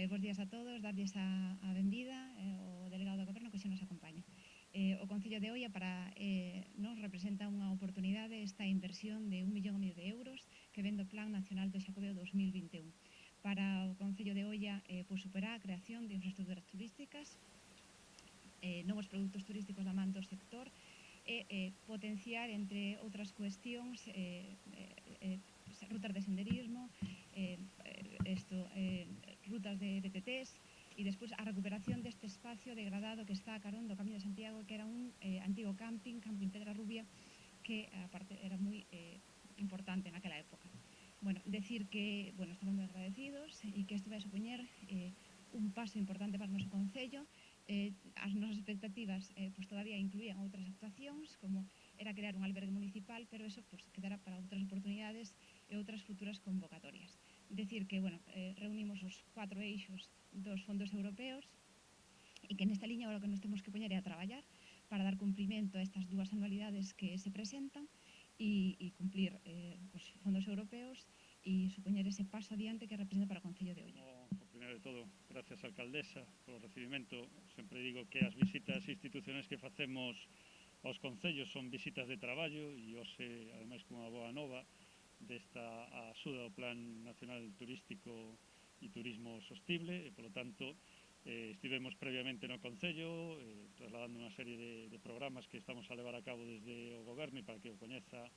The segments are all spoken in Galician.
Bos días a todos, darlles a benvida ao delegado do Goberno que xa nos acompaña. O Concello de Oia nos representa unha oportunidade esta inversión de 1,5 millón de euros que ven do Plan Nacional do Xacobeo 2021. Para o Concello de Oia superar a creación de infraestructuras turísticas, novos produtos turísticos da man do sector e potenciar, entre outras cuestións, rutas de senderismo, rutas de BTTs e despois a recuperación deste espacio degradado que está a carón do Camiño de Santiago, que era un antigo camping Pedra Rubia, que aparte era moi importante naquela época. Decir que estamos moi agradecidos e que isto vai supoñer un paso importante para o noso Concello. As nosas expectativas todavía incluían outras actuacións, como era crear un albergue municipal, pero eso quedará para outras oportunidades e outras futuras convocatorias. Decir que reunimos os 4 eixos dos fondos europeos e que nesta liña agora o que nos temos que poñer é a traballar para dar cumprimento a estas 2 anualidades que se presentan e cumplir os fondos europeos e supoñer ese paso adiante que representa para o Concello de Oia. O primeiro de todo, gracias, alcaldesa, polo recibimento. Sempre digo que as visitas institucionais que facemos aos concellos son visitas de traballo e hoxe, ademais, con unha boa nova desta axuda ao Plan Nacional Turístico e Turismo Sostible, e, polo tanto, estivemos previamente no Concello trasladando unha serie de programas que estamos a levar a cabo desde o Goberno e para que o coñeza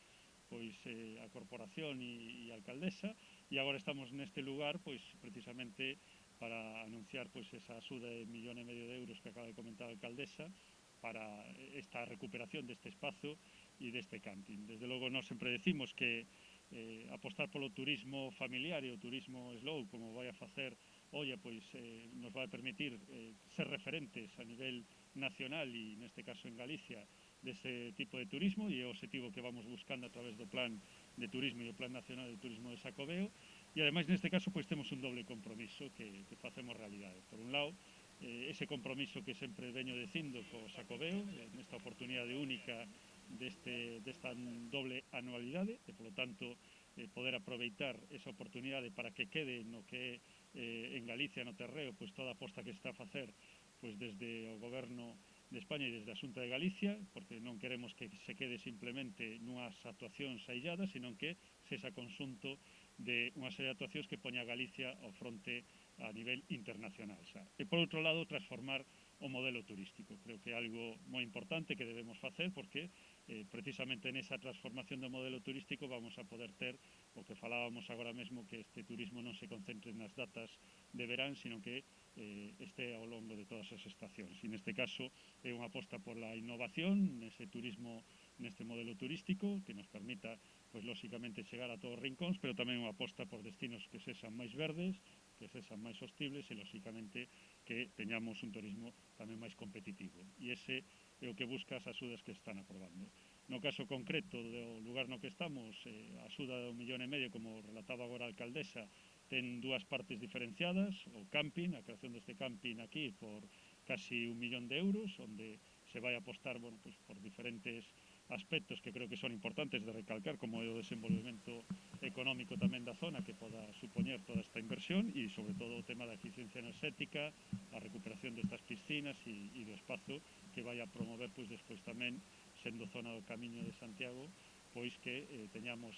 a corporación e a alcaldesa, e agora estamos neste lugar precisamente para anunciar esa axuda de 1,5 millón de euros que acaba de comentar a alcaldesa para esta recuperación deste espazo e deste camping. Desde logo, nós sempre decimos que apostar polo turismo familiar e o turismo slow, como vai a facer Oia, nos vai permitir ser referentes a nivel nacional e, neste caso, en Galicia, dese tipo de turismo, e é o objetivo que vamos buscando a través do Plan de Turismo e o Plan Nacional de Turismo de Xacobeo. E, ademais, neste caso, temos un doble compromiso que facemos realidade. Por un lado, ese compromiso que sempre veño dicindo co Xacobeo, nesta oportunidade única desta doble anualidade, e, polo tanto, poder aproveitar esa oportunidade para que quede no que é en Galicia, no terreo, toda a aposta que está a facer desde o Goberno de España e desde a Xunta de Galicia, porque non queremos que se quede simplemente nunhas actuacións ailladas, sino que sexa conxunto de unha serie de actuacións que poña a Galicia ao fronte a nivel internacional. E, por outro lado, transformar o modelo turístico. Creo que é algo moi importante que debemos facer, porque precisamente nesa transformación do modelo turístico vamos a poder ter o que falábamos agora mesmo, que este turismo non se concentre nas datas de verán, sino que este ao longo de todas as estacións. E neste caso é unha aposta pola innovación nese turismo, neste modelo turístico, que nos permita, lóxicamente, chegar a todos os rincóns, pero tamén unha aposta por destinos que sexan máis verdes, que sexan máis sostibles e, lóxicamente, que teñamos un turismo tamén máis competitivo. E ese é o que busca as axudas que están aprobando. No caso concreto do lugar no que estamos, a axuda de 1,5 millón, como relataba agora a alcaldesa, ten 2 partes diferenciadas: o camping, a creación deste camping aquí por casi 1 millón de euros, onde se vai apostar por diferentes aspectos que creo que son importantes de recalcar, como é o desenvolvemento económico tamén da zona que poda supoñer toda esta inversión, e, sobre todo, o tema da eficiencia enerxética, a recuperación destas piscinas e do espazo que vai a promover despois tamén, sendo zona do Camiño de Santiago, que teñamos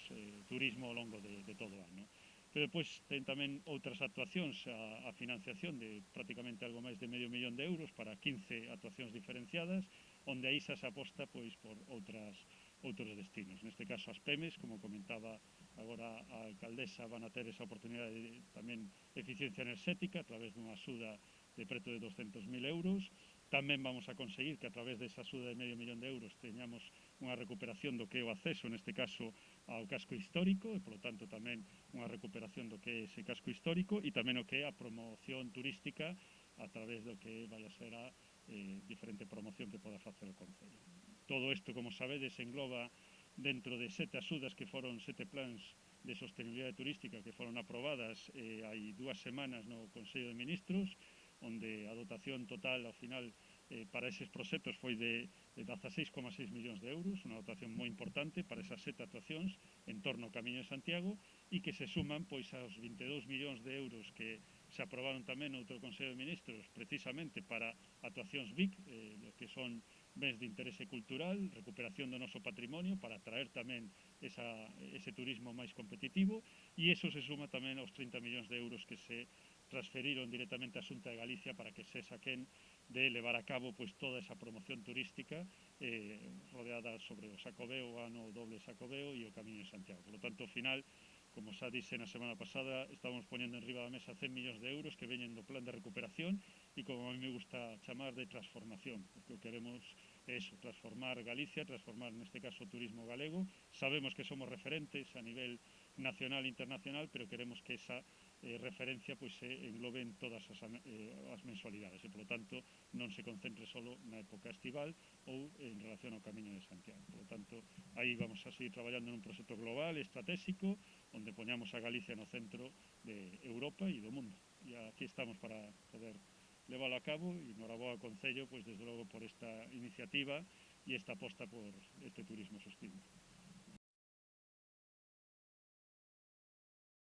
turismo ao longo de todo o ano. Pero depois ten tamén outras actuacións, a financiación de prácticamente algo máis de medio millón de euros para 15 actuacións diferenciadas, onde aí xa se aposta por outros destinos. Neste caso, as PEMES, como comentaba agora a alcaldesa, van a ter esa oportunidade de tamén eficiencia enerxética a través dunha axuda de preto de 200.000 euros. Tamén vamos a conseguir que a través desa axuda de medio millón de euros teñamos unha recuperación do que é o acceso, neste caso, ao casco histórico, e, polo tanto, tamén unha recuperación do que é ese casco histórico, e tamén o que é a promoción turística a través do que vai a ser a diferente promoción que poda facer o Concello. Todo isto, como sabedes, engloba dentro de 7 axudas que foron 7 plans de sostenibilidade turística que foron aprobadas hai 2 semanas no Consello de Ministros, onde a dotación total, ao final, para eses proxectos foi de 16,6 millóns de euros, unha dotación moi importante para esas 7 actuacións en torno ao Camiño de Santiago, e que se suman pois aos 22 millóns de euros que se aprobaron tamén no outro Consello de Ministros precisamente para actuacións BIC, lo que son bens de interese cultural, recuperación do noso patrimonio para atraer tamén ese turismo máis competitivo, e iso se suma tamén aos 30 millóns de euros que se transferiron directamente á Xunta de Galicia para que se saquen de levar a cabo pois toda esa promoción turística rodeada sobre o Xacobeo, o ano doble Xacobeo e o Camiño de Santiago. Por lo tanto, ao final, como xa dise na semana pasada, estamos ponendo en riba da mesa 100 millóns de euros que veñen do plan de recuperación e, como a mí me gusta chamar, de transformación, porque o queremos é eso, transformar Galicia, transformar neste caso o turismo galego. Sabemos que somos referentes a nivel nacional e internacional, pero queremos que esa referencia pois se englobe en todas as mensualidades e, polo tanto, non se concentre solo na época estival ou en relación ao Camiño de Santiago. Por lo tanto, aí vamos a seguir traballando nun proxecto global, estratégico, onde poñamos a Galicia no centro de Europa e do mundo. E aquí estamos para poder leválo a cabo e noraboa ao Concello, pois desde logo por esta iniciativa e esta aposta por este turismo sostible.